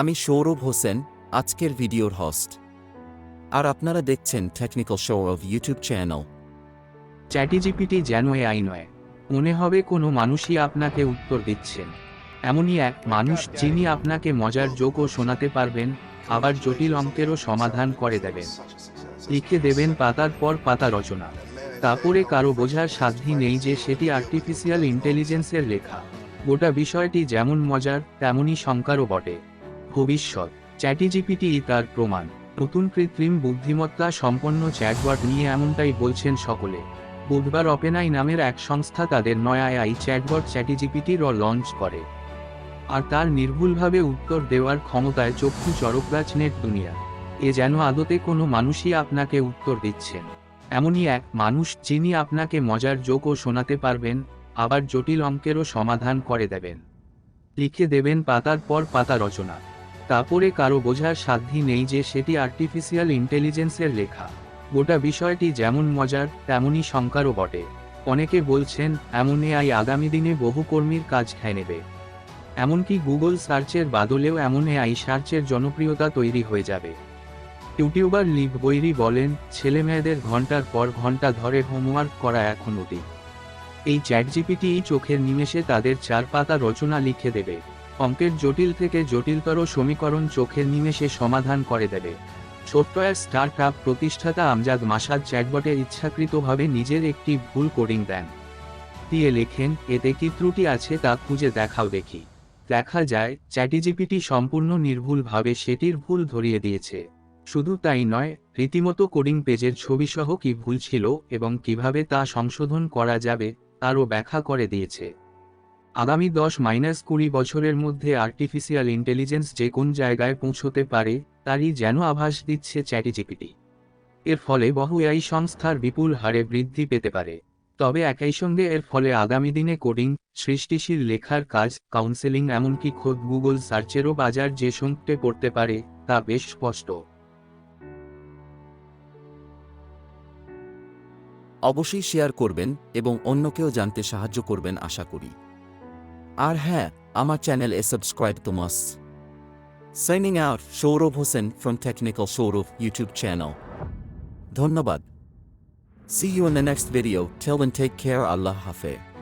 আমি সৌরভ হোসেন, আজকের ভিডিওর হোস্ট। আর আপনারা দেখছেন টেকনিক্যাল শোরভ ইউটিউব চ্যানেল। চ্যাটজিপিটি যেন এআই নয়, মনে হবে কোনো মানুষই আপনাকে উত্তর দিচ্ছেন। এমনই এক মানুষ যিনি আপনাকে মজার জোকও শোনাতে পারবেন, আবার জটিল অঙ্কেরও সমাধান করে দেবেন। লিখে দেবেন পাতার পর পাতা রচনা। তারপরে কারো বোঝার সাধ্য নেই যে সেটি আর্টিফিশিয়াল ইন্টেলিজেন্সের লেখা। গোটা বিষয়টি যেমন মজার তেমনই শঙ্কারও বটে। ভবিষ্যৎ চ্যাটজিপিটি তার প্রমাণ। নতুন কৃত্রিম বুদ্ধিমত্তা সম্পন্ন চ্যাটবট নিয়ে এমনটাই বলছেন সকলে। বুধবার ওপেনআই নামের এক সংস্থা তাদের নয়া এআই চ্যাটবট চ্যাটজিপিটি লঞ্চ করে। আর তার নির্ভুলভাবে উত্তর দেওয়ার ক্ষমতায় চক্ষু চড়কগাছ নেট দুনিয়া। এ যেন আদতে কোনো মানুষই আপনাকে উত্তর দিচ্ছেন। এমনই এক মানুষ যিনি আপনাকে মজার জোকও শোনাতে পারবেন, আবার জটিল অঙ্কেরও সমাধান করে দেবেন। লিখে দেবেন পাতার পর পাতা রচনা। তারপরে কারো বোঝার সাধ্য নেই যে সেটি আর্টিফিশিয়াল ইন্টেলিজেন্সের লেখা। গোটা বিষয়টি যেমন মজার তেমনই শঙ্কারও বটে। অনেকে বলছেন এমন এআই আগামী দিনে বহু কর্মীর কাজ খেয়ে নেবে। এমনকি গুগল সার্চের বাদলেও এমন এআই সার্চের জনপ্রিয়তা তৈরি হয়ে যাবে। ইউটিউবার লিভ বৈরি বলেন, ছেলেমেয়েদের ঘন্টার পর ঘন্টা ধরে হোমওয়ার্ক করা এখন অতীত। এই চ্যাটজিপিটি চোখের নিমেষে তাদের 4 পাতা রচনা লিখে দেবে। অঙ্কের জটিল থেকে জটিলতর সমীকরণ চোখের নিমেষে সমাধান করে দেবে। সফটওয়্যার স্টার্টআপ প্রতিষ্ঠাতা আমজাদ মাসাদ চ্যাটবটে ইচ্ছাকৃতভাবে নিজের একটি ভুল কোডিং দেন। দিয়ে লেখেন, এতে কি ত্রুটি আছে তা খুঁজে দেখাও দেখি। দেখা যায় চ্যাটজিপিটি সম্পূর্ণ নির্ভুলভাবে সেটির ভুল ধরিয়ে দিয়েছে। শুধু তাই নয়, রীতিমতো কোডিং পেজের ছবিসহ কি ভুল ছিল এবং কিভাবে তা সংশোধন করা যাবে তারও ব্যাখ্যা করে দিয়েছে। আগামী 10-20 বছরের মধ্যে আর্টিফিশিয়াল ইন্টেলিজেন্স যে কোন জায়গায় পৌঁছতে পারে তারই যেন আভাস দিচ্ছে চ্যাটজিপিটি। এর ফলে বহু এআই সংস্থার বিপুল হারে বৃদ্ধি পেতে পারে। তবে একই সঙ্গে এর ফলে আগামী দিনে কোডিং, সৃষ্টিশীল লেখার কাজ, কাউন্সেলিং এমনকি খোদ গুগল সার্চেরও বাজার যে সংকটে পড়তে পারে তা বেশ স্পষ্ট। অবশ্যই শেয়ার করবেন এবং অন্যকেও জানতে সাহায্য করবেন আশা করি। আর হ্যাঁ, আমার চ্যানেলে সাবস্ক্রাইব তো must. Signing out, Sourav Hossain from technical Sourav YouTube channel. ধন্যবাদ। See you in the next video. Till then, take care. Allah Hafiz.